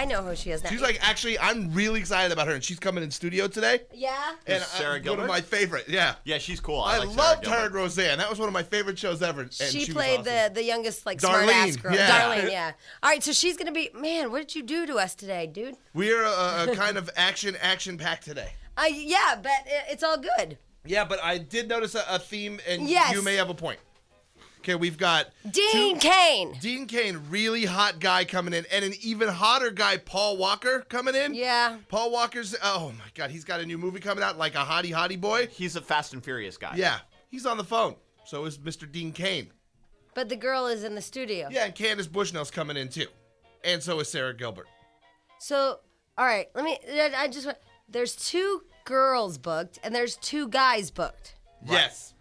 I know who she is now. She's like, actually, I'm really excited about her, and she's coming in studio today. Yeah? And Sarah Gilbert? one of my favorite, yeah. Yeah, she's cool. I like Sarah loved her Gilbert. and Roseanne. That was one of my favorite shows ever. And She was played awesome. the youngest, like, Darlene, smart-ass girl. yeah. Darlene, yeah. All right, so she's going to be, man, what did you do to us today, dude? We are a kind of action-packed today. Yeah, but it's all good. Yeah, but I did notice a theme, and Yes. you may have a point. Okay, we've got Dean Cain. Dean Cain, really hot guy coming in, and an even hotter guy, Paul Walker, coming in. Yeah. Paul Walker's, oh my God, he's got a new movie coming out, like a hottie boy. He's a Fast and Furious guy. Yeah, he's on the phone. So is Mr. Dean Cain. But the girl is in the studio. Yeah, and Candace Bushnell's coming in too. And so is Sarah Gilbert. So, all right, there's 2 girls booked, and there's 2 guys booked. Right. Yes.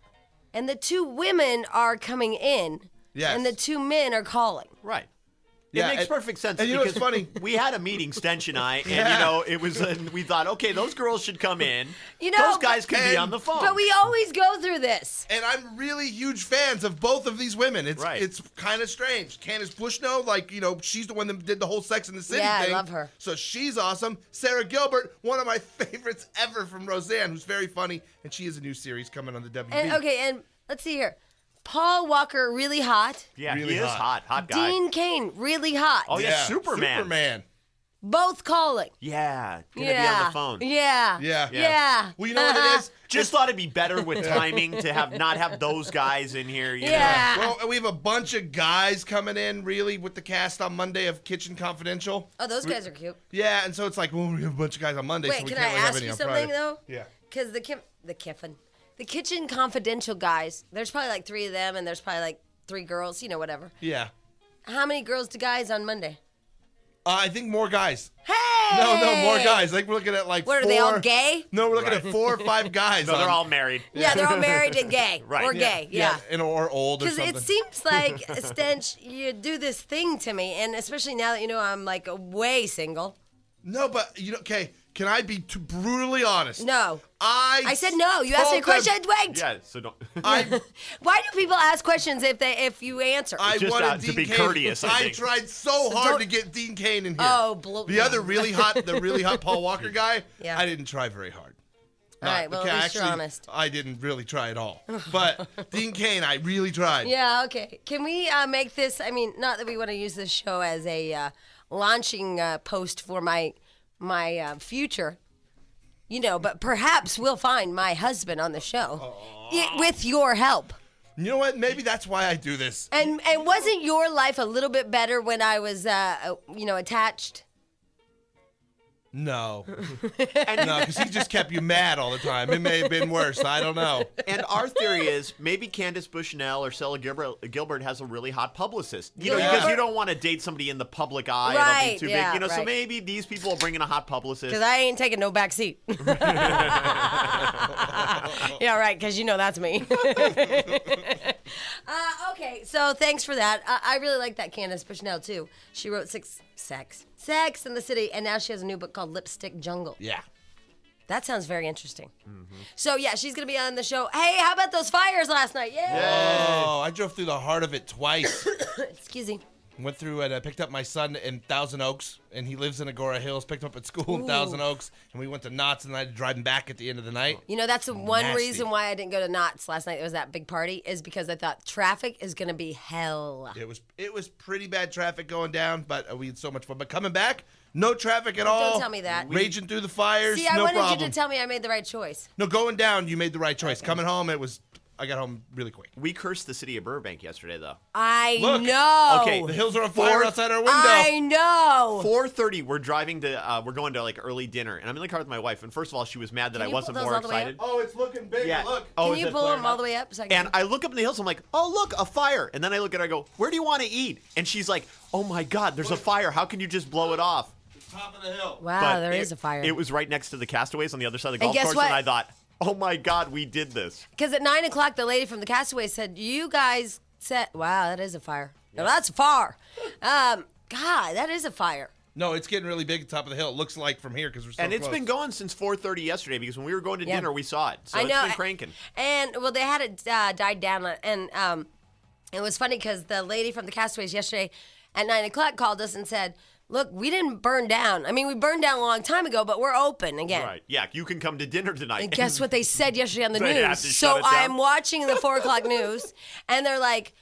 And the 2 women are coming in. Yes. And the 2 men are calling. Right. Yeah, it makes and- perfect sense. and you know because what's funny? We had a meeting, Stench and I, and Yeah. it was. We thought, okay, those girls should come in. You know, those guys can be and- on the phone. But we always go through this. And I'm really huge fans of both of these women. It's Right. it's kind of strange. Candace Bushnell, like, she's the one that did the whole Sex in the City Yeah, I thing. love her. So she's awesome. Sarah Gilbert, one of my favorites ever from Roseanne, who's very funny. And she has a new series coming on the WB. And let's see here. Paul Walker, really hot. yeah, really he is hot. hot guy. Dean Cain, really hot. Oh, yeah, Superman. Superman. Both calling. Yeah, gonna be Yeah. on the phone. Yeah. Yeah. Yeah. Well, you know what it is? Just thought it'd be better with timing to not have those guys in here. You Yeah. Well, we have a bunch of guys coming in, really, with the cast on Monday of Kitchen Confidential. Oh, those guys are cute. Yeah, and so it's like, well, we have a bunch of guys on Monday, Wait, so we can can't I really have ask any you on something, Friday. though? Yeah. Because the Kitchen Confidential guys, there's probably like 3 of them, and there's probably like 3 girls, whatever. Yeah. How many girls to guys on Monday? I think more guys. Hey! No, more guys. Like, we're looking at like What, are 4. they all gay? No, we're looking at 4 or 5 guys. No, they're on- all married. Yeah, they're all married and gay. Right. Or gay, yeah. or old or Because something. it seems like, Stench, you do this thing to me, and especially now that I'm like way single. No, but, okay, can I be brutally honest? No. I said no. You asked me a spoke question. Wait. Yeah, so don't. I Why do people ask questions if you answer? Just wanted to Dean be Cain. courteous, I think. tried so hard don't- to get Dean Cain in here. Oh, the other really hot Paul Walker guy. Yeah. I didn't try very hard. All right, well, at least you're actually, honest. I didn't really try at all. But Dean Cain, I really tried. Yeah, okay. Can we make this, not that we want to use this show as a launching post for my future, but perhaps we'll find my husband on the show with your help. You know what? Maybe that's why I do this. And wasn't your life a little bit better when I was, attached? No. No, because he just kept you mad all the time. It may have been worse. I don't know. And our theory is maybe Candace Bushnell or Sarah Gilbert has a really hot publicist. Because Gilbert? you don't want to date somebody in the public eye. Right, It'll be too yeah, big. So right. maybe these people will bring in a hot publicist. Because I ain't taking no back seat. Yeah, right, because that's me. Okay, so thanks for that. I really like that Candace Bushnell, too. She wrote Sex in the City, and now she has a new book called Lipstick Jungle. Yeah. That sounds very interesting. So, yeah, she's going to be on the show. Hey, how about those fires last night? Yeah. Oh, I drove through the heart of it twice. Excuse me. Went through and I picked up my son in Thousand Oaks, and he lives in Agora Hills. Picked him up at school in Thousand Oaks, and we went to Knott's, and I had to drive him back at the end of the night. That's the one Nasty. reason why I didn't go to Knott's last night. It was that big party, is because I thought traffic is going to be hell. It was pretty bad traffic going down, but we had so much fun. But coming back, no traffic at all. Don't tell me that. Raging through the fires, See, I no wanted problem. you to tell me I made the right choice. No, going down, you made the right choice. Coming home, I got home really quick. We cursed the city of Burbank yesterday, though. I Look. know. Okay, The hills are on fire outside our window. I know. 4:30, we're driving to, we're going to like early dinner, and I'm in the car with my wife. And first of all, she was mad that Can I you wasn't pull those more all the way excited. Oh, it's looking big. Yeah. Look. Oh, Can is you it pull flaring them all up? the way up? So I can And I look up in the hills. I'm like, oh, look, a fire. And then I look at her, I go, where do you want to eat? And she's like, oh, my God, there's a fire. How can you just blow it off? Top of the hill. Wow, But there is a fire. It was right next to the Castaways on the other side of the And golf guess course. what? And I thought, oh, my God, we did this. Because at 9 o'clock, the lady from the Castaways said, you guys said, wow, that is a fire. Now, that's far. God, that is a fire. No, it's getting really big at the top of the hill. It looks like from here because we're so And it's close. been going since 4:30 yesterday because when we were going to Yeah. dinner, we saw it. So I know. it's been cranking. And, well, they had it died down. And it was funny because the lady from the Castaways yesterday at 9 o'clock called us and said, look, we didn't burn down. I mean, we burned down a long time ago, but we're open again. Right. Yeah, you can come to dinner tonight. And guess what they said yesterday on the They have news? to So shut it down. I'm watching the 4 o'clock news, and they're like,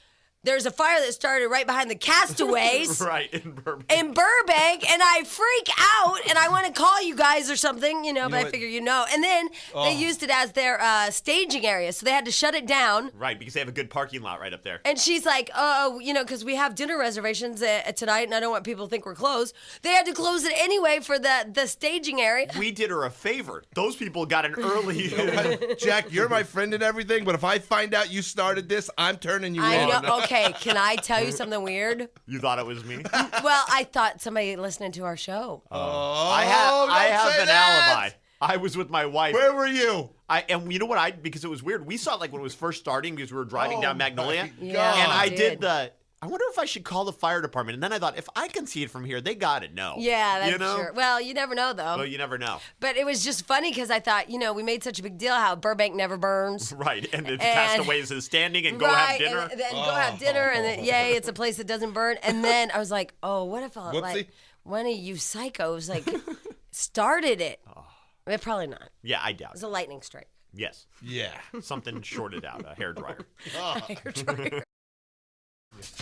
there's a fire that started right behind the Castaways. Right, in Burbank. In Burbank, and I freak out, and I want to call you guys or something, but know I what? figure you know. And then they used it as their staging area, so they had to shut it down. Right, because they have a good parking lot right up there. And she's like, oh, because we have dinner reservations tonight, and I don't want people to think we're closed. They had to close it anyway for the staging area. We did her a favor. Those people got an early. Jack, you're my friend and everything, but if I find out you started this, I'm turning you I in. know. Okay, can I tell you something weird? You thought it was me? Well, I thought somebody listening to our show. Oh, I have don't say an that. alibi. I was with my wife. Where were you? And you know what? Because it was weird. We saw it like when it was first starting because we were driving down Magnolia. my Yeah, and I dude. did I wonder if I should call the fire department. And then I thought, if I can see it from here, they got to know. Yeah, that's you know? true. Well, you never know, though. Well, you never know. But it was just funny because I thought, we made such a big deal how Burbank never burns. Right. And the Castaways is standing and go right, have dinner. and then go have dinner, and then, yay, it's a place that doesn't burn. And then I was like, oh, what if Whoopsie. one of you psychos started it? But probably not. It Yeah, I doubt was it. a lightning strike. Yes. Yeah. Something shorted out, a hairdryer.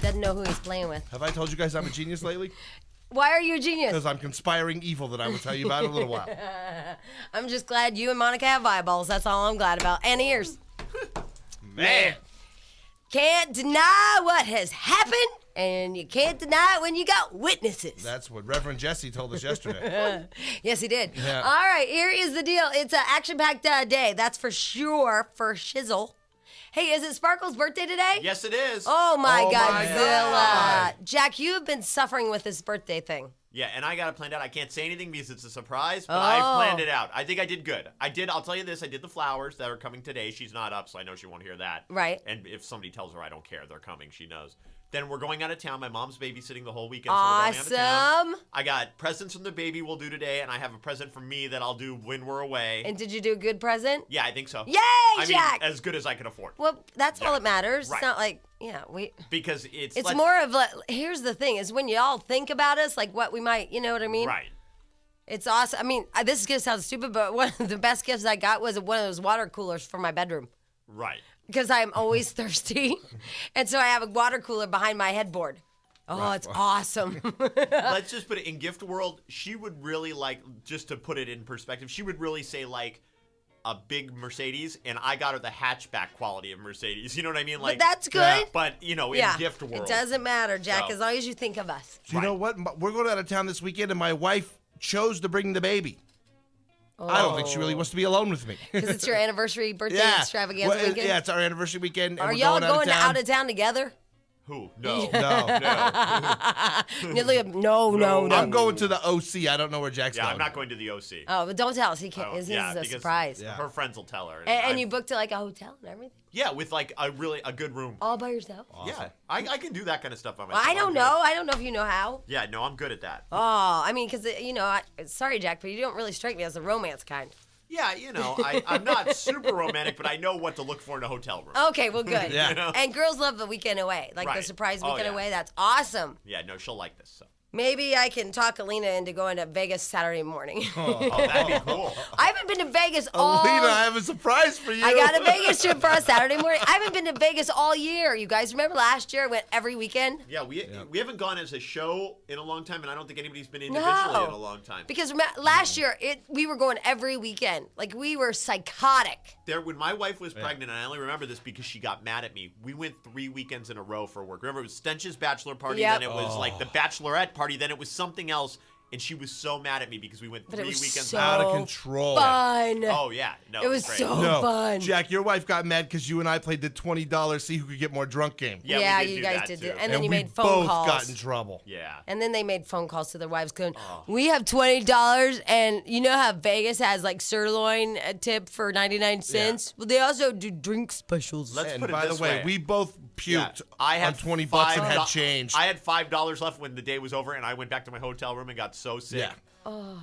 Doesn't know who he's playing with. Have I told you guys I'm a genius lately? Why are you a genius? Because I'm conspiring evil that I will tell you about in a little while. I'm just glad you and Monica have eyeballs. That's all I'm glad about. And ears. Man. Can't deny what has happened, and you can't deny it when you got witnesses. That's what Reverend Jesse told us yesterday. Yes, he did. Yeah. All right, here is the deal. It's an action-packed day. That's for sure, for shizzle. Hey, is it Sparkle's birthday today? Yes, it is. Oh, my Oh, my Godzilla. God. Jack, you have been suffering with this birthday thing. Yeah, and I got it planned out. I can't say anything because it's a surprise, but Oh. I planned it out. I think I did good. I'll tell you this, I did the flowers that are coming today. She's not up, so I know she won't hear that. Right. And if somebody tells her I don't care, they're coming, she knows. Then we're going out of town. My mom's babysitting the whole weekend, so we're going out of town. Awesome. I got presents from the baby we'll do today, and I have a present from me that I'll do when we're away. And did you do a good present? Yeah, I think so. Yay, I Jack! mean, as good as I can afford. Well, that's all Yeah. that matters. Right. It's not like, Because it's it's more of like, here's the thing, is when y'all think about us, like what we might, you know what I mean? Right. It's awesome. I mean, this is going to sound stupid, but one of the best gifts I got was one of those water coolers for my bedroom. Right. Because I'm always thirsty. And so I have a water cooler behind my headboard. Oh, it's awesome. Let's just put it in gift world. She would really like, just to put it in perspective, she would really say like a big Mercedes, and I got her the hatchback quality of Mercedes. You know what I mean? Like, But that's good. Yeah. But in gift world, It doesn't matter, Jack, So- as long as you think of us. Do you know what? We're going out of town this weekend, and my wife chose to bring the baby. I don't think she really wants to be alone with me. Because it's your anniversary birthday Yeah. extravaganza Well, weekend. yeah, it's our anniversary weekend. And Are we're y'all going out of town together? Who? No. No. You look at- no. I'm going to the OC. I don't know where Jack's Yeah, going. I'm not going to the OC. Oh, but don't tell us. He can't. Oh, This yeah, is a because surprise. Yeah. Her friends will tell her. And you booked it like a hotel and everything? Yeah, with like a good room. All by yourself? Yeah, I can do that kind of stuff by Well, myself. I I'm don't good. know. I don't know if you know how. Yeah, no, I'm good at that. Oh, I mean, because, sorry, Jack, but you don't really strike me as the romance kind. Yeah, I'm not super romantic, but I know what to look for in a hotel room. Okay, well, good. Yeah. You know? And girls love the weekend away, like the Right. surprise Oh, weekend yeah. away. That's awesome. Yeah, no, she'll like this. So. Maybe I can talk Alina into going to Vegas Saturday morning. Oh, that'd be cool. I haven't been to Vegas all. Alina, I have a surprise for you. I got a Vegas trip for us Saturday morning. I haven't been to Vegas all year. You guys remember last year I went every weekend? Yeah, we haven't gone as a show in a long time, and I don't think anybody's been individually in a long time. Because last year we were going every weekend. Like we were psychotic. When my wife was pregnant, and I only remember this because she got mad at me, we went 3 weekends in a row for work. Remember, it was Stench's bachelor party, Yep. then it was like the bachelorette party, then it was something else, and she was so mad at me because we went But 3 it was weekends so Out of control. fun. Oh, yeah. No, It was great. so No, fun. Jack, your wife got mad because you and I played the $20 see who could get more drunk game. Yeah, we did you do guys that did. too. And then you we made phone both calls. got in trouble. Yeah. And then they made phone calls to their wives going, Oh. we have $20 and you know how Vegas has like sirloin tip for 99 cents? Well, they also do drink specials. Let's And put it by the this way, we both puked I had on 20 bucks and had $5 change. I had $5 left when the day was over, and I went back to my hotel room and got so sick. Yeah.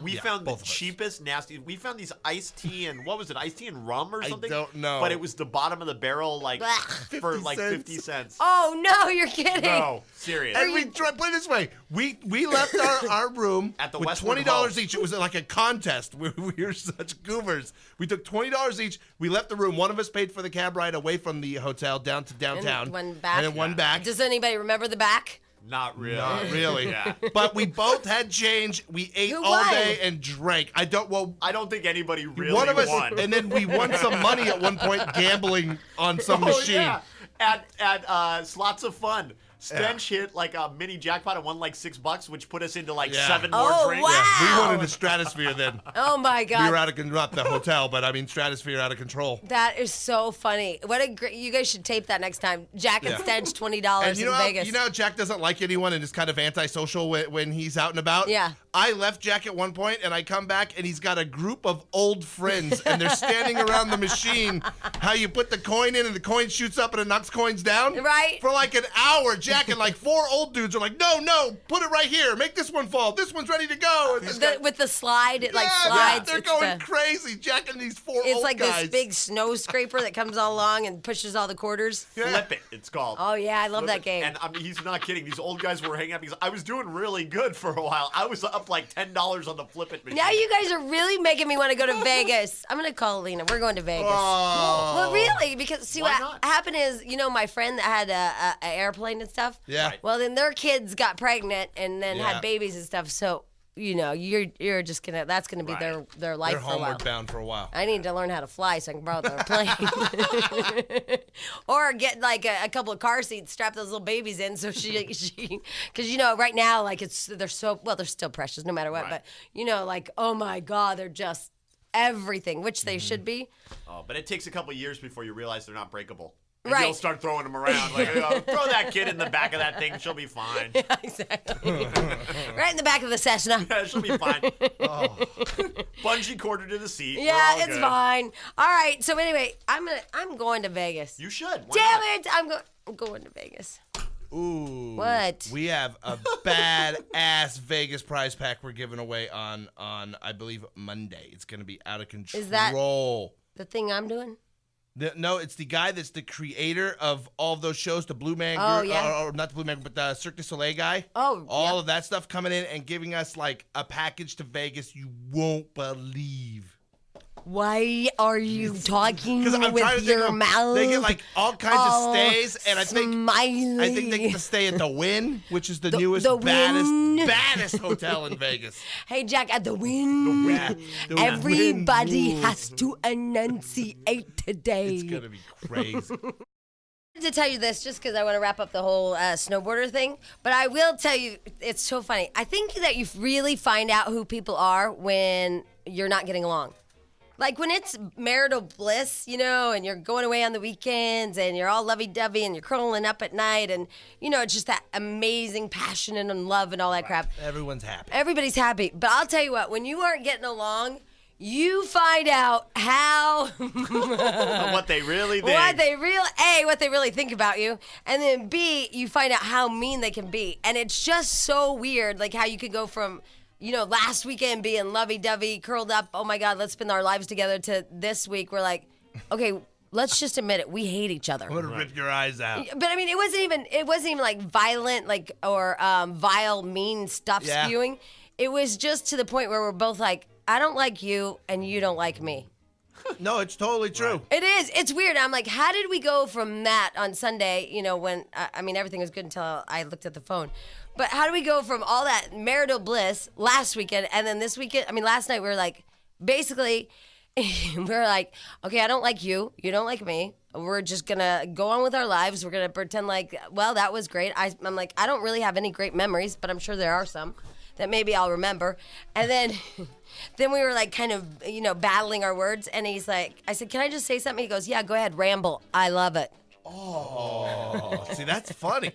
We Yeah, found the both of us. cheapest, nasty. We found these iced tea and what was it? Iced tea and rum or something? don't know. But it was the bottom of the barrel, like Blech. for 50 like cents. 50 cents. Oh no, you're kidding. No, serious. And we put it this way: we left our room At the with Westward $20 Ho. each. It was like a contest. We were such goobers. We took $20 each. We left the room. One of us paid for the cab ride away from the hotel down to downtown, And one back. and then one back. Does anybody remember the back? Not really. Not really. Yeah. But we both had change. We ate Who all won? day and drank. I don't think anybody really one of us, won. and then we won some money at one point gambling on some Oh, machine. yeah. At Slots of Fun. Stench hit like a mini jackpot and won like $6, which put us into like Yeah. 7 more Oh, drinks. wow. We won in the stratosphere then. Oh my God. We were out of control, not the hotel, but I mean stratosphere out of control. That is so funny. What a great! You guys should tape that next time. Jack and Yeah. Stench, $20 And you in know, how, Vegas. you know how Jack doesn't like anyone and is kind of antisocial when he's out and about? Yeah. I left Jack at one point and I come back and he's got a group of old friends and they're standing around the machine. How you put the coin in and the coin shoots up and it knocks coins down? Right. For like an hour, Jack and like 4 old dudes are like, no, put it right here. Make this one fall. This one's ready to go. And this guy- With the slide, it like Yeah, slides. they're It's going the- crazy. Jack and these 4 It's old like guys. this big snow scraper that comes all along and pushes all the quarters. Yeah. Flip it, it's called. Oh yeah, I love Flip that it. game. And I mean, he's not kidding. These old guys were hanging out because I was doing really good for a while. I was up like $10 on the flip it machine. Now you guys are really making me want to go to Vegas. I'm gonna call Alina. We're going to Vegas. Oh. Well, really, because see Why what not? happened is, my friend that had a airplane and stuff. Yeah. Right. Well, then their kids got pregnant and then Yeah. had babies and stuff. So you're just that's gonna be Right. their life They're for a while. homeward bound for a while. I need to learn how to fly so I can borrow their plane. Or get like a couple of car seats, strap those little babies in so she because right now like they're still precious no matter what, Right. but like, oh my God, they're just everything, which they should be. Oh, but it takes a couple years before you realize they're not breakable. And Right. you'll start throwing them around. Like, throw that kid in the back of that thing. She'll be fine. Exactly. Right in the back of the Cessna. Yeah, she'll be fine. Bungee cord her to the seat. We're Yeah, all it's good. fine. All right. So anyway, I'm going to Vegas. You should. Why Damn not? it! I'm going to Vegas. Ooh. What? We have a bad-ass Vegas prize pack we're giving away on I believe, Monday. It's going to be out of control. Is that- The thing I'm doing? No, it's the guy that's the creator of all of those shows, the Blue Man Oh, Group, yeah. or not the Blue Man, but the Cirque du Soleil guy. Oh, All yep. of that stuff coming in and giving us like a package to Vegas you won't believe. Why are you talking Because I'm trying to with think your of, mouth? they get like all kinds all of stays, and I think they get to stay at the Wynn, which is the newest, the Wynn. baddest hotel in Vegas. Hey, Jack, at the Wynn, Yeah, the everybody Wynn has rules. to enunciate today. It's gonna be crazy. To tell you this, just because I want to wrap up the whole snowboarder thing, but I will tell you, it's so funny. I think that you really find out who people are when you're not getting along. Like when it's marital bliss, and you're going away on the weekends and you're all lovey-dovey and you're curling up at night and, it's just that amazing passion and love and all that crap. Everyone's happy. Everybody's happy. But I'll tell you what, when you aren't getting along, you find out how What they really think. what they really think about you, and then B, you find out how mean they can be. And it's just so weird, like how you could go from last weekend being lovey-dovey, curled up, oh my God, let's spend our lives together, to this week we're like, okay, let's just admit it, we hate each other. I'm gonna rip your eyes out. But I mean, it wasn't even like violent, or vile, mean stuff Yeah. spewing. It was just to the point where we're both like, I don't like you and you don't like me. No, it's totally true. It is. It's weird. I'm like, how did we go from that on Sunday, when, I mean, everything was good until I looked at the phone. But how do we go from all that marital bliss last weekend and then this weekend? I mean, last night we were like, basically, we were like, okay, I don't like you. You don't like me. We're just going to go on with our lives. We're going to pretend like, well, that was great. I'm like, I don't really have any great memories, but I'm sure there are some that maybe I'll remember. And then then we were like kind of, battling our words. And he's like, I said, can I just say something? He goes, yeah, go ahead, ramble. I love it. Oh, see, that's funny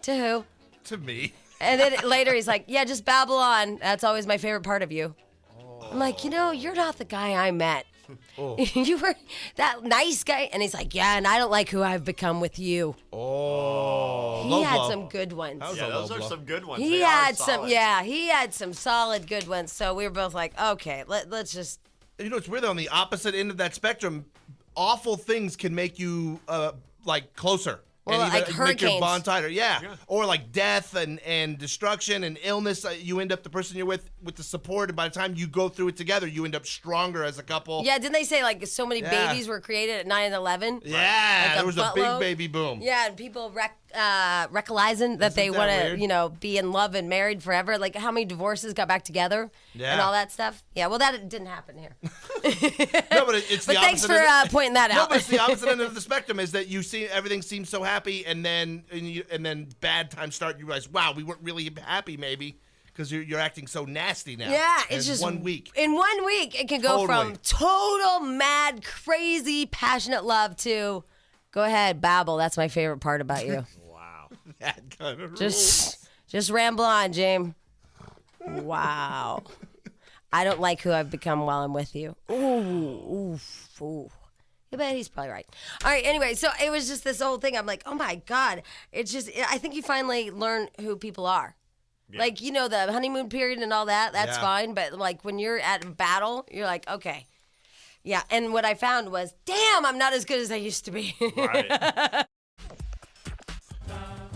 To who? to me. And then later he's like, yeah, just babble on. That's always my favorite part of you. I'm like, you're not the guy I met Oh. You were that nice guy. And he's like, yeah, and I don't like who I've become with you. Oh. He low had blow. some good ones. That was Yeah, a low those are blow. some good ones. He They are had some, solid. yeah, he had some solid good ones. So we were both like, okay, let's just. You know, it's weird, though, on the opposite end of that spectrum, awful things can make you, like, closer. Well, and like make hurricanes. your bond tighter. Yeah. Or like death and destruction and illness. You end up the person you're with the support, and by the time you go through it together, you end up stronger as a couple. Yeah, didn't they say like so many Yeah. babies were created at 9/11? Yeah, Like there was a big buttload? baby boom. Yeah, and people realizing that they that want to, weird? be in love and married forever. Like how many divorces got back together and Yeah. all that stuff. Yeah, well, that didn't happen here. No, but it's But the thanks opposite for end of- pointing that No, out. but it's the opposite end of the spectrum is that you see everything seems so happy, and then bad times start. You realize, wow, we weren't really happy, maybe, because you're acting so nasty now. Yeah, And it's just 1 week. In 1 week, it can go Totally. from total mad, crazy, passionate love to go ahead, babble. That's my favorite part about you. Wow. That kind of Just ramble on, James. Wow. I don't like who I've become while I'm with you. Ooh. Yeah, but he's probably right. All right, anyway, so it was just this whole thing. I'm like, oh my God. It's just, I think you finally learn who people are. Yeah. Like, the honeymoon period and all that, that's Yeah. fine. But like when you're at battle, you're like, okay. Yeah, and what I found was, damn, I'm not as good as I used to be. Right.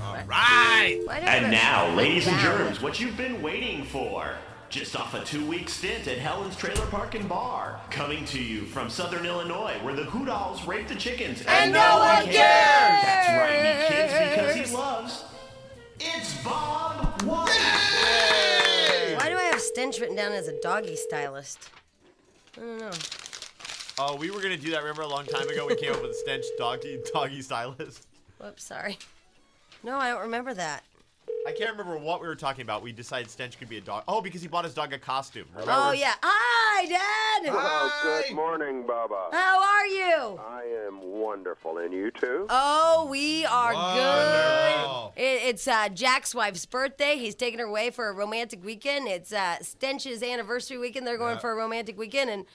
All right. Why don't And I- now, ladies and Wow. germs, what you've been waiting for. Just off a 2-week stint at Helen's Trailer Park and Bar. Coming to you from Southern Illinois, where the Hoodolls rape the chickens. And no one cares! That's right, meet kids because he loves. It's Bob White! Why do I have Stench written down as a doggy stylist? I don't know. Oh, we were gonna do that. Remember a long time ago we came up with Stench doggy stylist. Whoops, sorry. No, I don't remember that. I can't remember what we were talking about. We decided Stench could be a dog. Oh, because he bought his dog a costume. Remember? Oh, yeah. Hi, Dad! Oh, Hi. good morning, Baba. How are you? I am wonderful, and you too? Oh, we are Wonderful. good. It's Jack's wife's birthday. He's taking her away for a romantic weekend. It's Stench's anniversary weekend. They're going Yeah. for a romantic weekend, and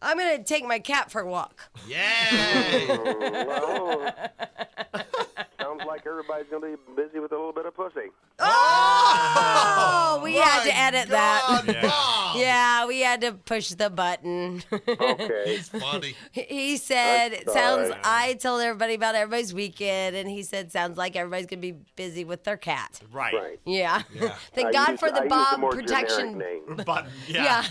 I'm going to take my cat for a walk. Yay. Well, sounds like everybody's going to be busy with a little bit of pussy. Oh, we had to edit that. God, Bob. Yeah, we had to push the button. Okay. He's funny. He said, I'm it sounds, sorry. I told everybody about everybody's weekend, and he said, sounds like everybody's going to be busy with their cat. Right. Right. Yeah. Yeah. Thank I God used- for I the used a Bob more protection. generic name. But Yeah.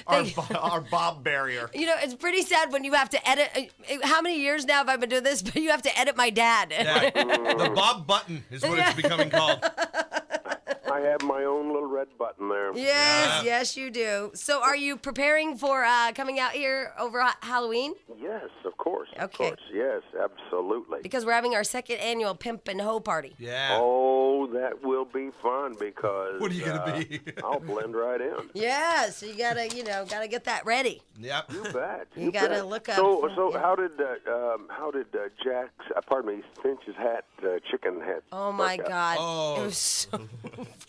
our, Thank- our Bob barrier. It's pretty sad when you have to edit. How many years now have I been doing this? But you have to edit my dad. Yeah. The Bob button is what it's becoming called. I have my own little red button there. Yes, yes, you do. So, are you preparing for coming out here over Halloween? Yes, of course. Of Okay. course. Yes, absolutely. Because we're having our second annual Pimp and Hoe party. Yeah. Oh, that will be fun because What are you gonna be? I'll blend right in. Yeah, so you gotta, gotta get that ready. Yep. You bet. You gotta bet. look up So, for- yeah. how did Jack's, pardon me, Stench's hat, chicken hat? Oh my work out? God! Oh. It was so.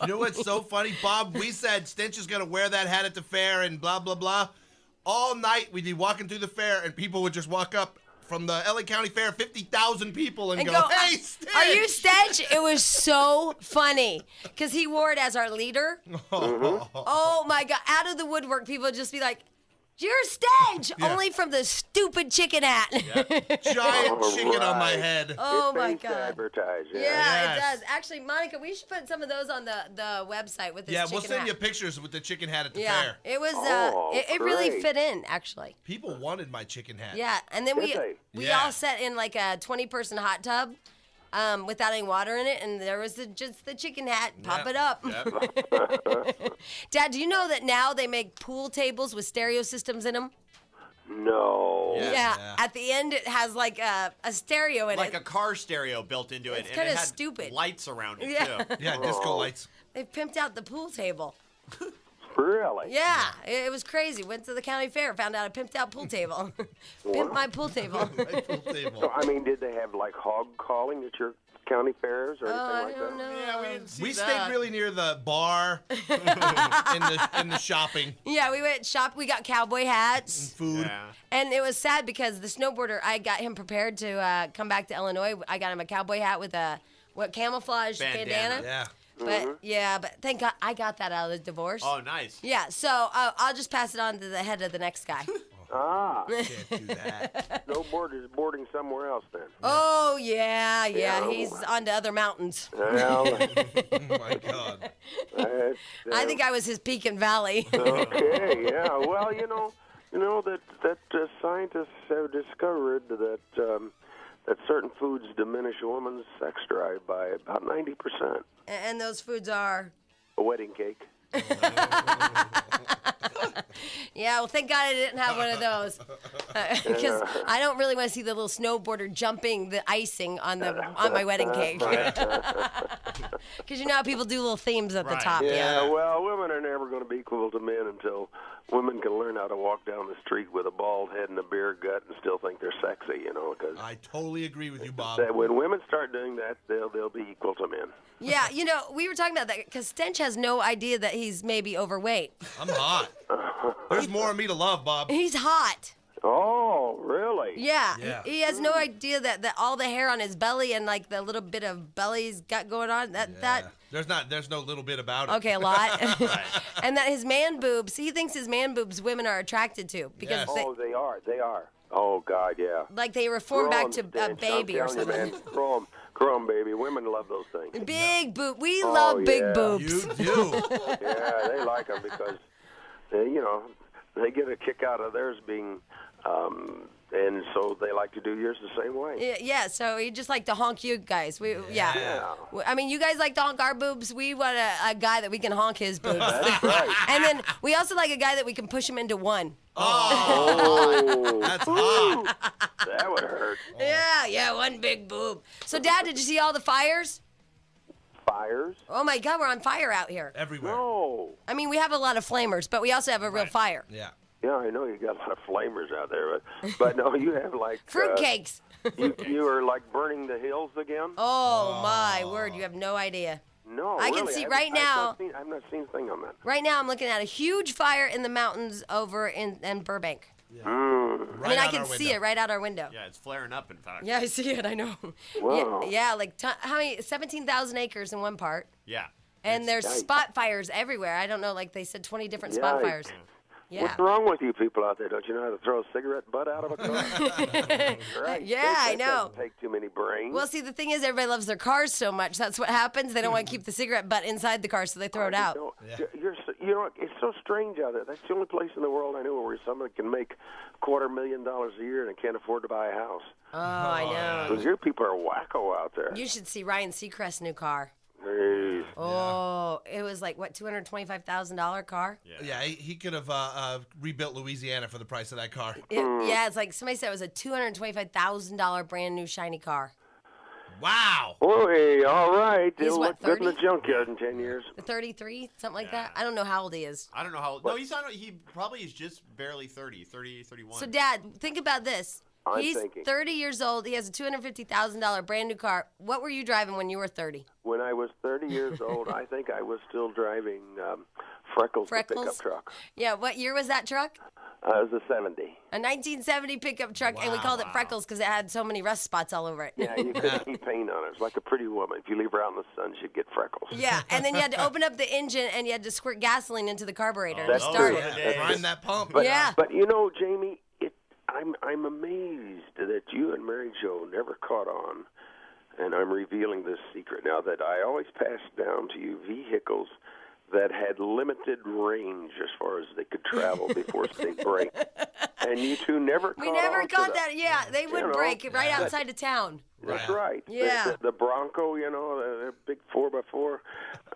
You know what's so funny, Bob? We said Stench is going to wear that hat at the fair and blah, blah, blah. All night we'd be walking through the fair and people would just walk up from the LA County Fair, 50,000 people, and, And go, go, hey, Stench! Are you Stench? It was so funny because he wore it as our leader. Oh my God! Out of the woodwork, people would just be like, "You're Stench," Yeah. only from the stupid chicken hat. Giant chicken on my Right. head. Oh It my pays to God! advertise, Yeah, Yes. it does. Actually, Monica, we should put some of those on the website with this Yeah, chicken we'll send hat. you pictures with the chicken hat at the Yeah, fair. it was. Oh, It really great. fit in, actually. People wanted my chicken hat. Yeah, and then Did they? we Yeah. all sat in like a 20-person hot tub, without any water in it, and there was just the chicken hat. Pop Yep. it up. Yep. Dad, do you know that now they make pool tables with stereo systems in them? No. Yeah. Yeah. At the end, it has like a stereo in Like it. a car stereo built into it. It's and kinda it had stupid. lights around it, Yeah. too. Yeah, disco lights. They've pimped out the pool table. Really? Yeah, it was crazy. Went to the county fair, found out a pimped out pool table. Pimped my pool table. Right, full table. So, I mean, did they have like hog calling at your county fairs or anything I like don't that? know. Yeah, we didn't see We that. stayed really near the bar in the shopping Yeah, we went shop. We got cowboy hats. food. Yeah. And it was sad because the snowboarder, I got him prepared to come back to Illinois. I got him a cowboy hat with a camouflage bandana. Yeah. But thank God I got that out of the divorce. Oh, nice. Yeah, so I'll just pass it on to the head of the next guy. Ah, Can't do that. snowboarders boarding somewhere else then. Oh yeah, Yeah. he's on to other mountains. Well, Oh my God. that's, I think I was his peak and valley. okay, yeah. Well, you know that scientists have discovered that that certain foods diminish a woman's sex drive by about 90%. And those foods are. A wedding cake. Yeah, well, thank God I didn't have one of those, because I don't really want to see the little snowboarder jumping the icing on my wedding cake. Because you know how people do little themes at the Right. top. Yeah, well, women are never going to be equal to men until women can learn how to walk down the street with a bald head and a beer gut and still think they're sexy, because I totally agree with you, Bob. when women start doing that, they'll be equal to men. Yeah, we were talking about that because Stench has no idea that he's maybe overweight. I'm hot. There's more of me to love, Bob. He's hot. Oh, really? Yeah, Yeah. He has no idea that all the hair on his belly and like the little bit of belly he's got going on, that There's no little bit about it. okay, a lot. And that his man boobs, he thinks his man boobs women are attracted to because Yes. Oh, they are. They are. Oh, God, yeah. they reform back to a Stench, baby I'm or telling you, something. man. Grow 'em, baby. Women love those things. Big boob. We Oh, love big yeah. boobs. You do. Yeah, they like them because, they get a kick out of theirs being, and so they like to do yours the same way. Yeah, so he just like to honk you guys. Yeah. I mean, you guys like to honk our boobs. We want a guy that we can honk his boobs. That's right. And then we also like a guy that we can push him into one. Oh, That's hot. that would hurt. Yeah, one big boob. So, Dad, did you see all the fires? Fires? Oh my God, we're on fire out here. Everywhere. No. I mean, we have a lot of flamers, but we also have a real fire. Yeah. Yeah, I know you got a lot of flamers out there, but no, you have like Fruitcakes. You are like burning the hills again. Oh my word, you have no idea. No, I can really, see I've- right now- I've not seen a thing on that. Right now, I'm looking at a huge fire in the mountains over in Burbank. Right I mean, I out can our see window. it right out our window. Yeah, it's flaring up, in fact. Yeah, I see it. I know. Wow. Yeah, like how many? 17,000 acres in one part, Yeah. and there's Yikes. spot fires everywhere. I don't know, like they said, 20 different spot Yikes. fires. Yeah. What's wrong with you people out there? Don't you know how to throw a cigarette butt out of a car? Right. Yeah, That I know. doesn't take too many brains. Well, see, the thing is, everybody loves their cars so much. That's what happens. They don't want to keep the cigarette butt inside the car, so they throw it out. It's so strange out there. That's the only place in the world I know where somebody can make $250,000 a year and can't afford to buy a house. Oh, I know. Because your people are wacko out there. You should see Ryan Seacrest's new car. Jeez. Oh, it was like, what, $225,000 car? Yeah, he could have rebuilt Louisiana for the price of that car. Yeah, it's like somebody said it was a $225,000 brand new shiny car. Wow. Oh, hey, all right. He's It'll what, look good in the 30? junkyard in 10 years. 33, something like that. I don't know how old he is. I don't know how. No, he's not. He probably is just barely 30, 31. So, Dad, think about this. I'm He's thinking. 30 years old. He has a $250,000 brand new car. What were you driving when you were 30? When I was 30 years old, I think I was still driving Freckles, the Freckles? pickup truck. Yeah, what year was that truck? It was a 70. A 1970 pickup truck, and we called it Freckles because it had so many rust spots all over it. Yeah, you couldn't keep paint on it. It's like a pretty woman. If you leave her out in the sun, she'd get freckles. Yeah, and then you had to open up the engine and you had to squirt gasoline into the carburetor to That's start true. it. Yeah. Grind that pump. Yeah. But Jamie, I'm amazed that you and Mary Jo never caught on, and I'm revealing this secret now, that I always passed down to you vehicles that had limited range as far as they could travel before state break. And you two never caught We never on to caught that. Yeah, they would know, break right outside of town. That's Yeah. right. Yeah. The Bronco, the big 4x4,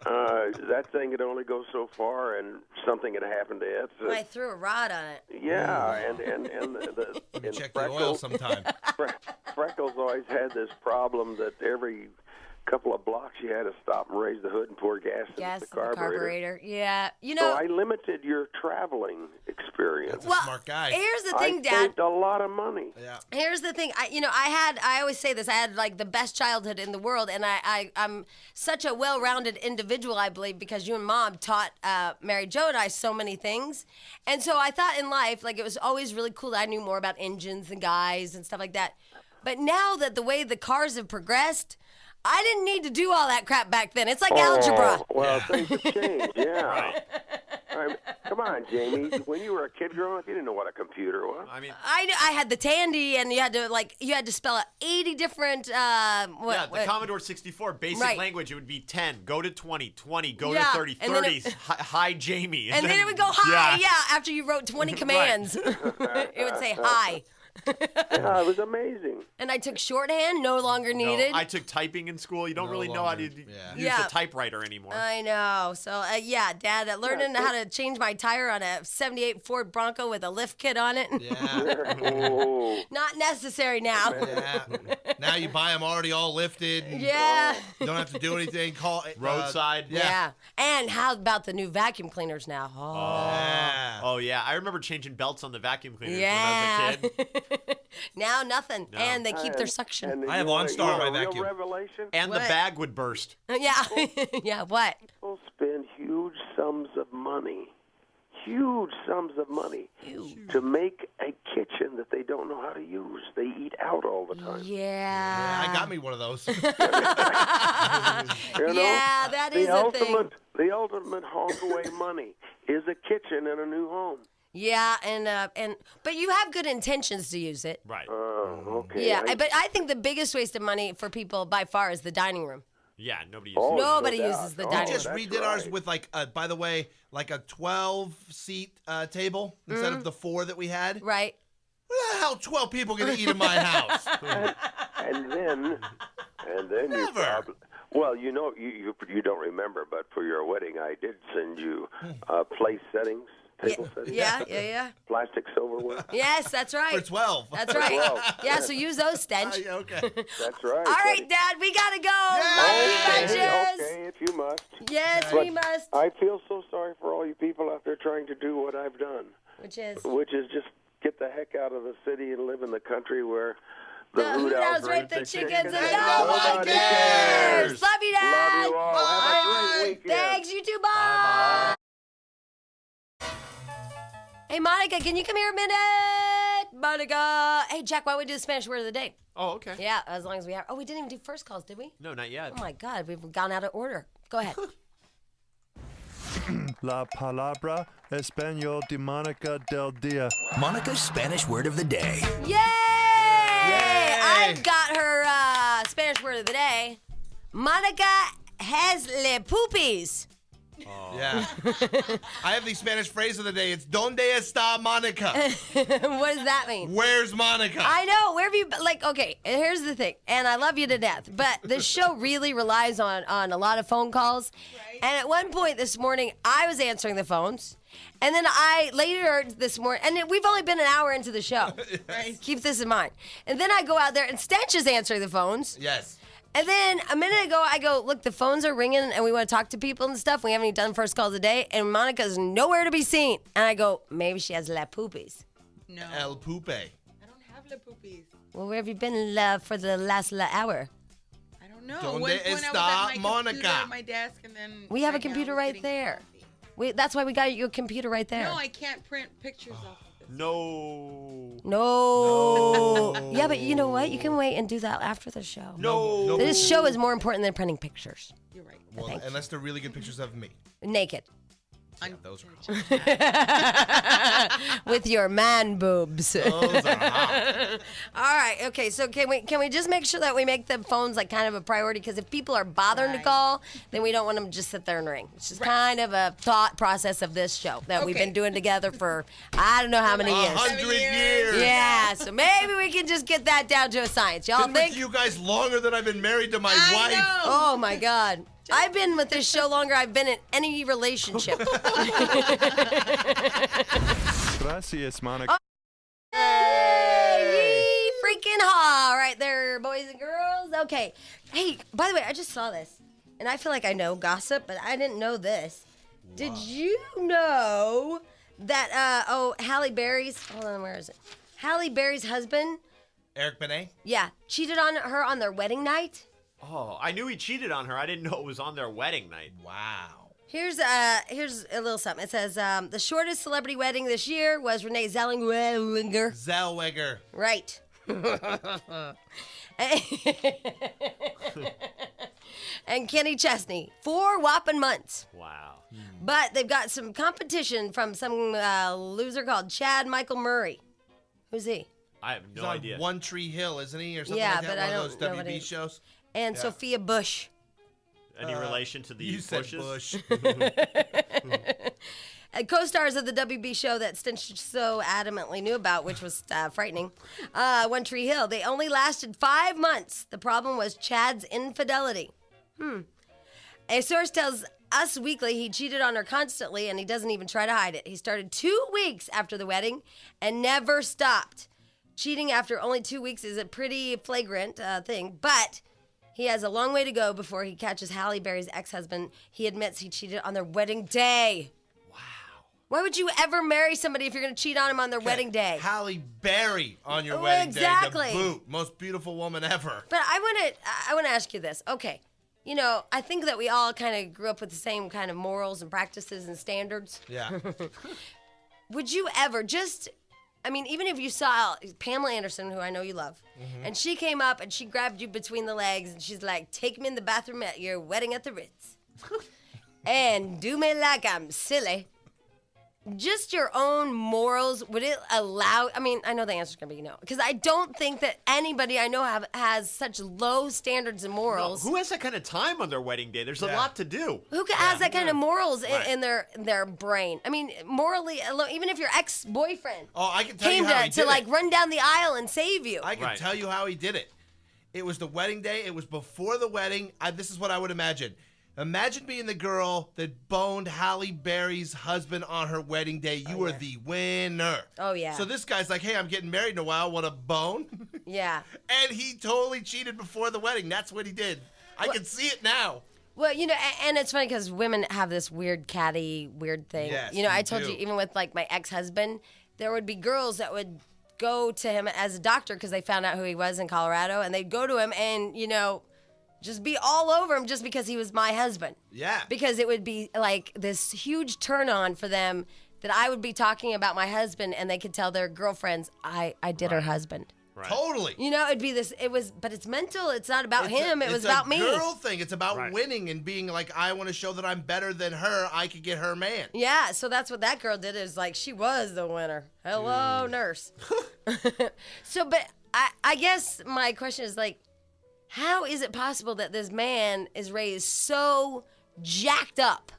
that thing could only go so far, and something had happened to it. So, I threw a rod on it. yeah, and Check the oil sometime. Freckles always had this problem that every couple of blocks, you had to stop and raise the hood and pour gas Gas into in the the carburetor. Yeah. You So know, I limited your traveling experience. That's a smart guy. here's the thing, I Dad. saved a lot of money. Yeah. Here's the thing. I always say this. I had like the best childhood in the world, and I'm such a well-rounded individual, I believe, because you and Mom taught Mary Jo and I so many things. And so I thought in life, like, it was always really cool that I knew more about engines and guys and stuff like that. But now that the way the cars have progressed, I didn't need to do all that crap back then. It's like algebra. Well, things have changed, yeah. Come on, Jamie. When you were a kid growing up, you didn't know what a computer was. I mean, I had the Tandy, and you had to spell out 80 different. the Commodore 64 basic Right. language, it would be 10, go to 20, 20, go Yeah, to 30, and then 30, hi Jamie. And then it would go hi, Yeah. after you wrote 20 commands. It would say hi. Yeah, it was amazing. And I took shorthand, no longer No, needed. I took typing in school. You don't really know how to use Yeah. the typepwriter anymore. I know. So, Dad, learning how to change my tire on a 78 Ford Bronco with a lift kit on it. Yeah. Oh, Not necessary now. Yeah. Now you buy them already all lifted. Yeah. You don't have to do anything. Call Roadside. Yeah. And how about the new vacuum cleaners now? Yeah. Oh, yeah. I remember changing belts on the vacuum cleaners Yeah. when I was a kid. Now nothing. No. And they keep their suction. and I have you know, OnStar you know on my a real vacuum. revelation? And the What? bag would burst. Yeah. Yeah, what? People spend huge sums of money to make a kitchen that they don't know how to use. They eat out all the time. Yeah. I got me one of those. You know? Yeah, that is a thing. The ultimate honk away money is a kitchen in a new home. Yeah, but you have good intentions to use it. Right. Oh, okay. Yeah, but I think the biggest waste of money for people by far is the dining room. Yeah, nobody uses Oh, it. Nobody no uses the doubt. dining We just room. that's redid ours right. with by the way, like a 12-seat table instead of the 4 that we had. Right. Where the hell 12 people gonna eat in my house? And then you Never. probably, well, you know, you don't remember, but for your wedding, I did send you place settings, table settings, Yeah. plastic silverware. Yes, that's right. For 12. That's right. 12. Yeah, so use those, Stench. Yeah, okay. That's right. All right, buddy. Dad, we gotta go. Yay! Love you, Okay, bunches. okay, if you must. Yes, we must. I feel so sorry for all you people out there trying to do what I've done, Which is which is just get the heck out of the city and live in the country where the who hoot owls owls rape the chickens and nobody nobody cares. cares. Love you, Dad. Love you all. Have a great weekend. Thanks, you too. Bye. Hey, Monica, can you come here a minute? Monica. Hey, Jack, why don't we do the Spanish word of the day? Oh, okay. Yeah, as long as we have. Oh, we didn't even do first calls, did we? No, not yet. Oh, my God. We've gone out of order. Go ahead. La palabra español de Monica del Dia. Monica's Spanish word of the day. Yay! I've got her Spanish word of the day. Monica has le poopies. Yeah. I have the Spanish phrase of the day. It's "Donde está Monica?" What does that mean? Where's Monica? I know. Where have you been? Like, okay, here's the thing, and I love you to death, but this show really relies on a lot of phone calls. Right. And at one point this morning, I was answering the phones, and then later this morning, and we've only been an hour into the show. Right. Keep this in mind. And then I go out there, and Stench is answering the phones. Yes. And then a minute ago, I go, look, the phones are ringing, and we want to talk to people and stuff. We haven't even done first call of the day, and Monica's nowhere to be seen. And I go, maybe she has la poopies. No. El Pupe. I don't have la poopies. Well, where have you been for the last hour? I don't know. Donde One point I was está at my Monica? computer at my desk, and then We have a right now computer I'm right getting there. coffee. That's why we got your computer right there. No, I can't print pictures off of this. No. No. Yeah, but you know what? You can wait and do that after the show. No. This show is more important than printing pictures. You're right. Well, Thank you. unless they're really good pictures of me. Naked. I'm those With your man boobs. Those are hot. All right. Okay. So can we just make sure that we make the phones like kind of a priority? Because if people are bothering to call, then we don't want them to just sit there and ring. It's just kind of a thought process of this show that we've been doing together for I don't know how many years. 100 years. Yeah. So maybe we can just get that down to a science. Y'all Been think? with you guys longer than I've been married to my wife. Oh my God. I've been with this show longer I've been in any relationship. Gracias, Monica. Hey, freaking ha! All right there, boys and girls. Okay. Hey, by the way, I just saw this, and I feel like I know gossip, but I didn't know this. Wow. Did you know that, Halle Berry's, hold on, where is it? Halle Berry's husband. Eric Benet? Yeah, cheated on her on their wedding night. Oh, I knew he cheated on her. I didn't know it was on their wedding night. Wow. Here's a little something. It says, the shortest celebrity wedding this year was Renee Zellweger. Zellweger. Right. And Kenny Chesney. 4 whopping months. Wow. But they've got some competition from some loser called Chad Michael Murray. Who's he? I have no He's on idea. One Tree Hill, isn't he? Or something Yeah, like that? but One I of those don't know what WB it- shows? And Sophia Bush. Any relation to the You said Bushes? Bush. Co-stars of the WB show that Stench so adamantly knew about, which was frightening, One Tree Hill. They only lasted 5 months. The problem was Chad's infidelity. A source tells Us Weekly he cheated on her constantly, and he doesn't even try to hide it. He started 2 weeks after the wedding and never stopped. Cheating after only 2 weeks is a pretty flagrant thing, but he has a long way to go before he catches Halle Berry's ex-husband. He admits he cheated on their wedding day. Why would you ever marry somebody if you're going to cheat on him on their wedding day? Halle Berry on your Oh, wedding exactly. day. To boot. Most beautiful woman ever. But I want to ask you this. Okay, you know, I think that we all kind of grew up with the same kind of morals and practices and standards. Yeah. Would you ever even if you saw Pamela Anderson, who I know you love, and she came up and she grabbed you between the legs and she's like, take me in the bathroom at your wedding at the Ritz and do me like I'm silly. Just your own morals, would it allow? I mean, I know the answer's going to be no. Because I don't think that anybody I know has such low standards and morals. Who has that kind of time on their wedding day? There's a lot to do. Who has that kind of morals Right. in their brain? I mean, morally, even if your ex-boyfriend Oh, I can tell came you how he to did like it. run down the aisle and save you. I can Right. tell you how he did it. It was the wedding day. It was before the wedding. This is what I would imagine. Imagine being the girl that boned Halle Berry's husband on her wedding day. You were the winner. Oh, yeah. So this guy's like, hey, I'm getting married in a while. Want a bone? Yeah. And he totally cheated before the wedding. That's what he did. I can see it now. Well, you know, and it's funny because women have this weird catty, weird thing. Yes, you know, we I told do. you, even with like my ex-husband, there would be girls that would go to him as a doctor because they found out who he was in Colorado, and they'd go to him and, you know, just be all over him just because he was my husband. Yeah. Because it would be like this huge turn on for them that I would be talking about my husband and they could tell their girlfriends, I did her husband. Right. Totally. You know, it'd be this, but it's mental. It's not about him. It was it's about a me. girl thing. It's about Right. winning and being like, I want to show that I'm better than her. I could get her man. Yeah, so that's what that girl did, is like, she was the winner. Hello, nurse. So, but I guess my question is like, how is it possible that this man is raised so jacked up?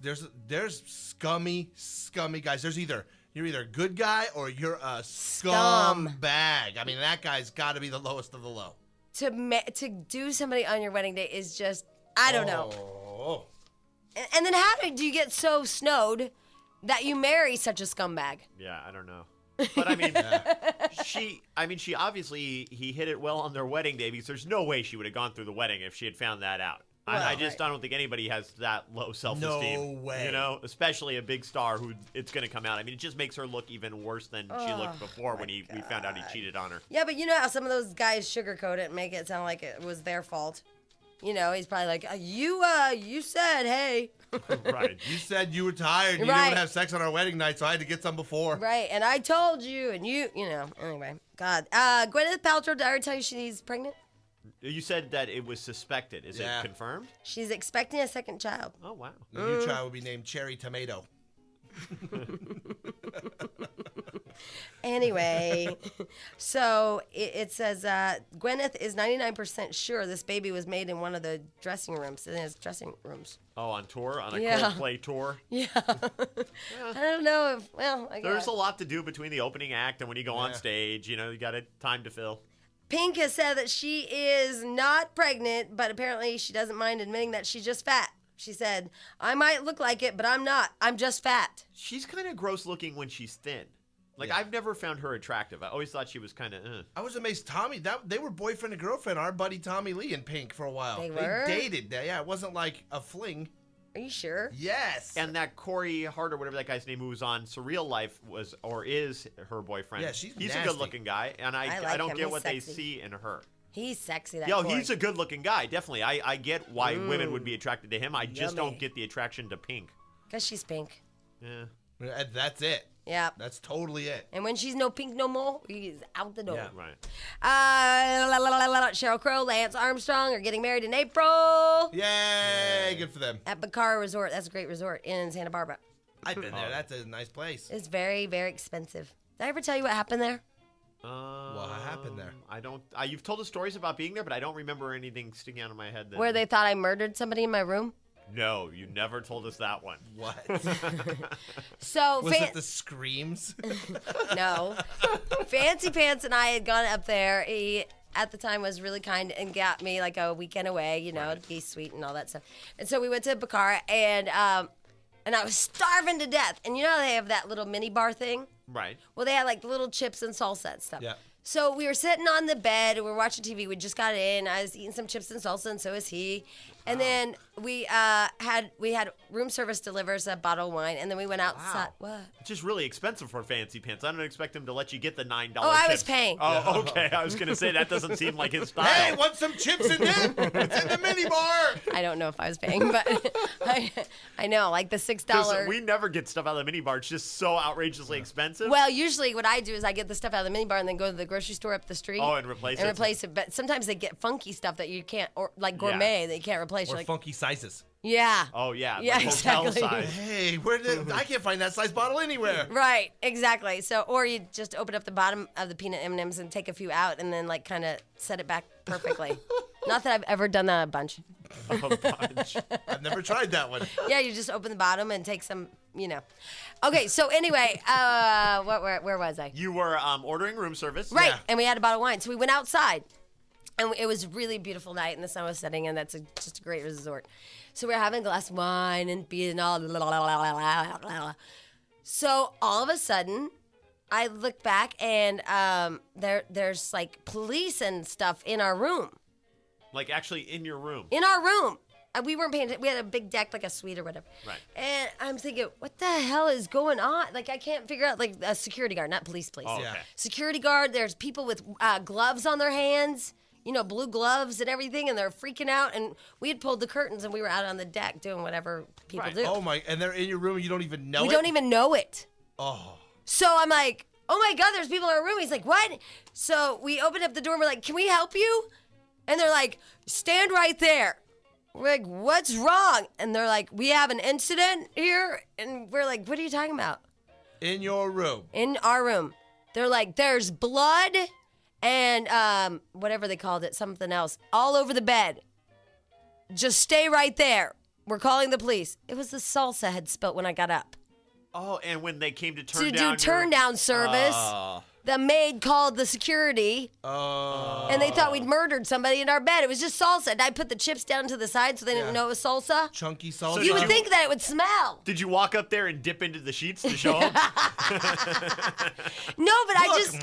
There's scummy guys. You're either a good guy or you're a Scum. scumbag. I mean, that guy's got to be the lowest of the low. To do somebody on your wedding day is just, I don't know. Oh. And then how do you get so snowed that you marry such a scumbag? Yeah, I don't know. But I mean, she obviously, he hit it well on their wedding day because there's no way she would have gone through the wedding if she had found that out. I don't think anybody has that low self-esteem. No way. You know, especially a big star who it's going to come out. I mean, it just makes her look even worse than she looked before when we found out he cheated on her. Yeah, but you know how some of those guys sugarcoat it and make it sound like it was their fault. You know, he's probably like, you said, hey. Right. You said you were tired and you didn't Right. want to have sex on our wedding night, so I had to get some before. Right, and I told you, and you know, anyway. God. Gwyneth Paltrow, did I already tell you she's pregnant? You said that it was suspected. Is Yeah. it confirmed? She's expecting a second child. Oh, wow. The new child would be named Cherry Tomato. Anyway, so it says Gwyneth is 99% sure this baby was made in one of the dressing rooms, in his dressing rooms. Oh, on tour? On a Yeah. Coldplay tour? Yeah. I don't know if, I There's guess. a lot to do between the opening act and when you go on Yeah. stage. You know, you got time to fill. Pink has said that she is not pregnant, but apparently she doesn't mind admitting that she's just fat. She said, I might look like it, but I'm not. I'm just fat. She's kind of gross looking when she's thin. Like, Yeah. I've never found her attractive. I always thought she was kind of, I was amazed. Tommy, they were boyfriend and girlfriend. Our buddy Tommy Lee and Pink for a while. They were? Dated. Yeah, it wasn't like a fling. Are you sure? Yes. And that Corey Hart or whatever that guy's name who was on Surreal Life was or is her boyfriend. Yeah, he's a nasty. good-looking guy, and I I like don't him. get He's what they sexy. see in her. He's sexy. That Yo, Corey. he's a good-looking guy, definitely. I get why women would be attracted to him. I just Yummy. don't get the attraction to Pink. Because she's pink. Yeah. That's it. Yeah. That's totally it. And when she's no pink no more, he's out the door. Yeah. Right. Sheryl Crow, Lance Armstrong are getting married in April Yay! Good for them. at Bacara Resort. That's a great resort in Santa Barbara. I've been there. That's a nice place. It's very, very expensive. Did I ever tell you what happened there? What happened there? I don't. You've told us stories about being there, but I don't remember anything sticking out of my head. Where they thought I murdered somebody in my room? No, you never told us that one. What? So Was it the screams? No. Fancy Pants and I had gone up there. He, at the time, was really kind and got me like a weekend away, you know, to be sweet and all that stuff. And so we went to Bacara, and I was starving to death. And you know how they have that little mini bar thing? Right. Well, they had like little chips and salsa and stuff. Yeah. So we were sitting on the bed and we were watching TV. We just got in. I was eating some chips and salsa, and so was he. And then we had room service deliver us a bottle of wine, and then we went outside. What? It's just really expensive for Fancy Pants. I don't expect him to let you get the $9 Oh, I was chips. paying. Oh, okay. I was going to say that doesn't seem like his style. Hey, want some chips and dip? It's in the mini bar. I don't know if I was paying, but I know, like the $6. We never get stuff out of the minibar. It's just so outrageously expensive. Well, usually what I do is I get the stuff out of the minibar and then go to the grocery store up the street. Oh, and replace it. But sometimes they get funky stuff that you can't, or like gourmet that you can't replace. Or You're like, funky sizes. yeah. Oh, yeah. Yeah, like hotel exactly. size. Hey, I can't find that size bottle anywhere. Right, exactly. So, or you just open up the bottom of the peanut M&Ms and take a few out, and then like kind of set it back perfectly. Not that I've ever done that a bunch. A bunch. I've never tried that one. Yeah, you just open the bottom and take some, you know. Okay, so anyway, where was I? You were ordering room service. Right, Yeah. and we had a bottle of wine, so we went outside, and it was a really beautiful night, and the sun was setting, and that's just a great resort. So we're having a glass of wine and being all So all of a sudden, I look back, and there's like police and stuff in our room. Like actually in your room. In our room. We weren't paying attention. We had a big deck, like a suite or whatever. Right. And I'm thinking, what the hell is going on? Like, I can't figure out, like, a security guard, not police. Oh, okay. Yeah. Security guard, there's people with gloves on their hands, you know, blue gloves and everything, and they're freaking out. And we had pulled the curtains, and we were out on the deck doing whatever people Right. do. Oh my! And they're in your room and you don't even know we it. don't even know it. Oh. So I'm like, oh my God, there's people in our room. He's like, what? So we opened up the door and we're like, can we help you? And they're like, stand right there. We're like, what's wrong? And they're like, we have an incident here. And we're like, what are you talking about? In your room. In our room. They're like, there's blood and whatever they called it, something else, all over the bed. Just stay right there. We're calling the police. It was the salsa had spilt when I got up. Oh, and when they came to turn To down do turn down service, the maid called the security. And they thought we'd murdered somebody in our bed. It was just salsa. And I put the chips down to the side so they didn't know it was salsa. Chunky salsa. You would think that it would smell. Did you walk up there and dip into the sheets to show them? No, but I Look. just...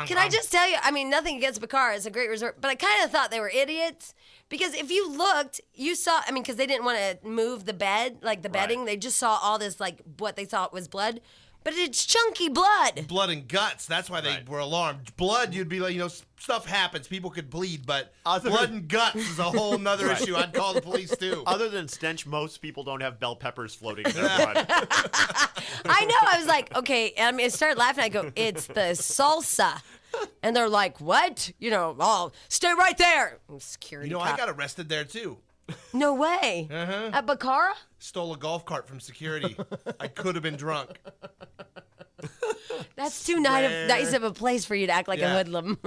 Can I just tell you, I mean, nothing against Bacara. It's a great resort. But I kind of thought they were idiots. Because if you looked, you saw... I mean, because they didn't want to move the bed, like the bedding. They just saw all this, like, what they thought was blood. But it's chunky blood. Blood and guts. That's why they were alarmed. Blood, you'd be like, you know, stuff happens. People could bleed, but blood and guts is a whole nother issue. I'd call the police too. Other than Stench, most people don't have bell peppers floating in their blood. I know. I was like, okay. And I mean, I started laughing. I go, it's the salsa. And they're like, what? You know, oh, stay right there. Security You know, cop. I got arrested there too. No way. At Bacara? Stole a golf cart from security. I could have been drunk. That's too nice of a place for you to act like a Yeah. hoodlum.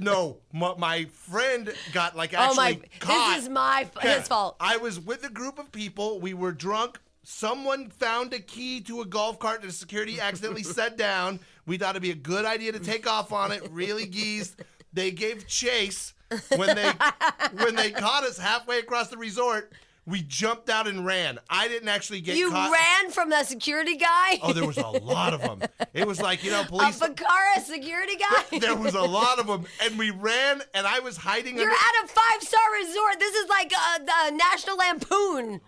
No, my friend got like actually caught. This is his fault. I was with a group of people. We were drunk. Someone found a key to a golf cart that the security accidentally set down. We thought it'd be a good idea to take off on it. Really geezed. They gave chase when they caught us halfway across the resort. We jumped out and ran. I didn't actually get You caught. ran from the security guy? Oh, there was a lot of them. It was like, police. A Bacara security guy? There was a lot of them, and we ran, and I was hiding. You're at a 5-star resort. This is like the National Lampoon.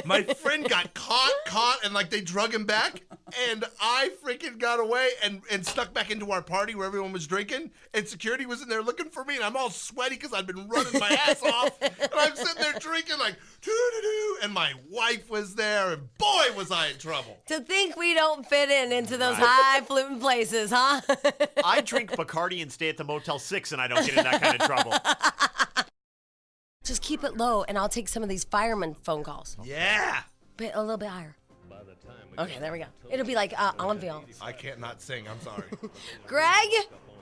My friend got caught, and like they drug him back, and I freaking got away and stuck back into our party where everyone was drinking, and security was in there looking for me, and I'm all sweaty because I've been running my ass off, and I'm sitting there drinking like doo-doo-doo, and my wife was there, and boy was I in trouble. To think we don't fit into those highfalutin places, huh? I drink Bacardi and stay at the Motel 6, and I don't get in that kind of trouble. Just keep it low, and I'll take some of these fireman phone calls. Yeah. A little bit higher. Okay, there we go. It'll be like ambiance. I can't not sing. I'm sorry. Greg?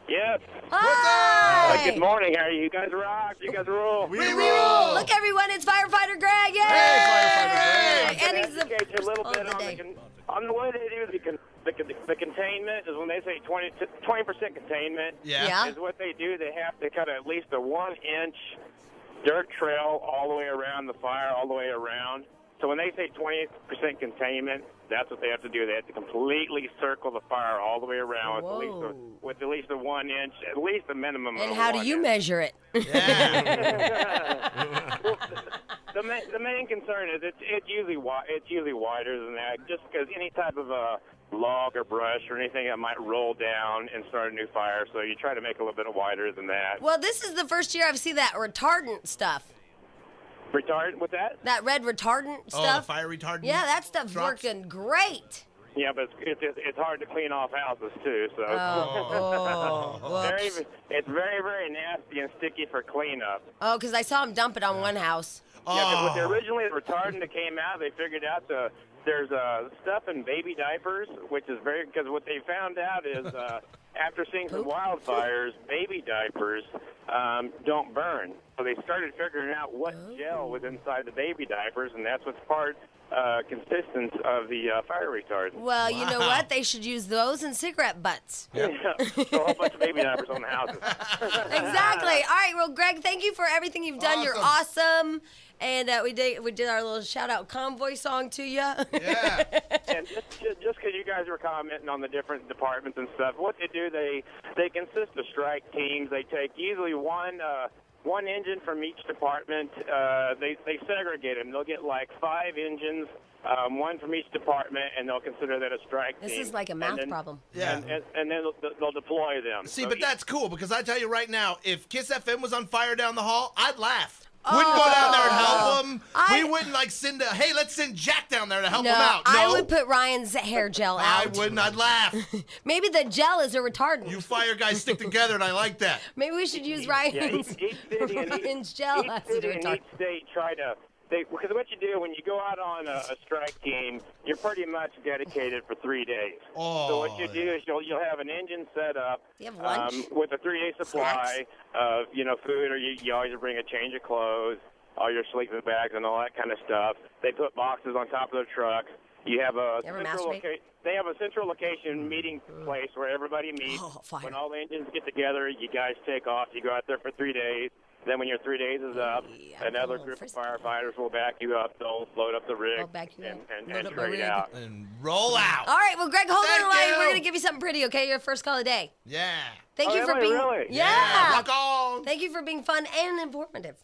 Yes. Hi! Good morning. How are you? You guys rock. You guys rule. We roll. Look, everyone, it's Firefighter Greg. Yay! Hey, Firefighter Greg. And he's the Educate you a little bit of the on day. on the way they do the containment is when they say 20% containment. Yeah. Is what they do. They have to cut at least a 1-inch dirt trail all the way around the fire, all the way around. So when they say 20% containment, that's what they have to do. They have to completely circle the fire all the way around with at least a 1-inch, at least a minimum. And of how do 1 you inch. measure it? Yeah. Well, the main concern is it's usually wider than that, just because any type of a log or brush or anything that might roll down and start a new fire. So you try to make it a little bit wider than that. Well, this is the first year I've seen that retardant stuff. Retardant with that? That red retardant Oh, the stuff. fire retardant. Yeah, that stuff's drops? working great. Yeah, but it's hard to clean off houses too. So Whoops. it's very, very nasty and sticky for cleanup. Oh, because I saw him dump it on one house. Yeah, because originally the retardant that came out, they figured out there's stuff in baby diapers, which is because what they found out is after seeing some wildfires, baby diapers don't burn. So they started figuring out what gel was inside the baby diapers, and that's what's consistence of the fire retardant. Well, you know what? They should use those in cigarette butts. So a whole bunch of baby diapers on the houses. Exactly. All right. Well, Greg, thank you for everything you've done. You're awesome. And we did our little shout out convoy song to you. Yeah. And just because you guys were commenting on the different departments and stuff, what they do, they consist of strike teams. They take usually one engine from each department. They segregate them. They'll get like 5 engines, one from each department, and they'll consider that a strike team. This is like a math problem. Yeah. And then they'll deploy them. See, but that's cool because I tell you right now, if Kiss FM was on fire down the hall, I'd laugh. Wouldn't go down there and help them. We wouldn't send hey, let's send Jack down there to help him out. No, I would put Ryan's hair gel out. I wouldn't. I'd laugh. Maybe the gel is a retardant. You fire guys stick together, and I like that. Maybe we should use Ryan's, each city and Ryan's gel each as a city and retardant. each state try to. Because what you do when you go out on a strike team, you're pretty much dedicated for 3 days. So what you do is you'll have an engine set up You have lunch? with a 3-day supply of food, or you always bring a change of clothes, all your sleeping bags and all that kind of stuff. They put boxes on top of their trucks. You have a they have a central location meeting place where everybody meets. When all the engines get together, you guys take off. You go out there for 3 days. Then when your 3 days is up, another group of firefighters will back you up. They'll load up the rig and straight out. And roll out. All right, well, Greg, hold on the line. you. We're going to give you something pretty, okay? Your first call of the day. Yeah. Thank you for am I being really? Yeah. Rock on. Thank you for being fun and informative.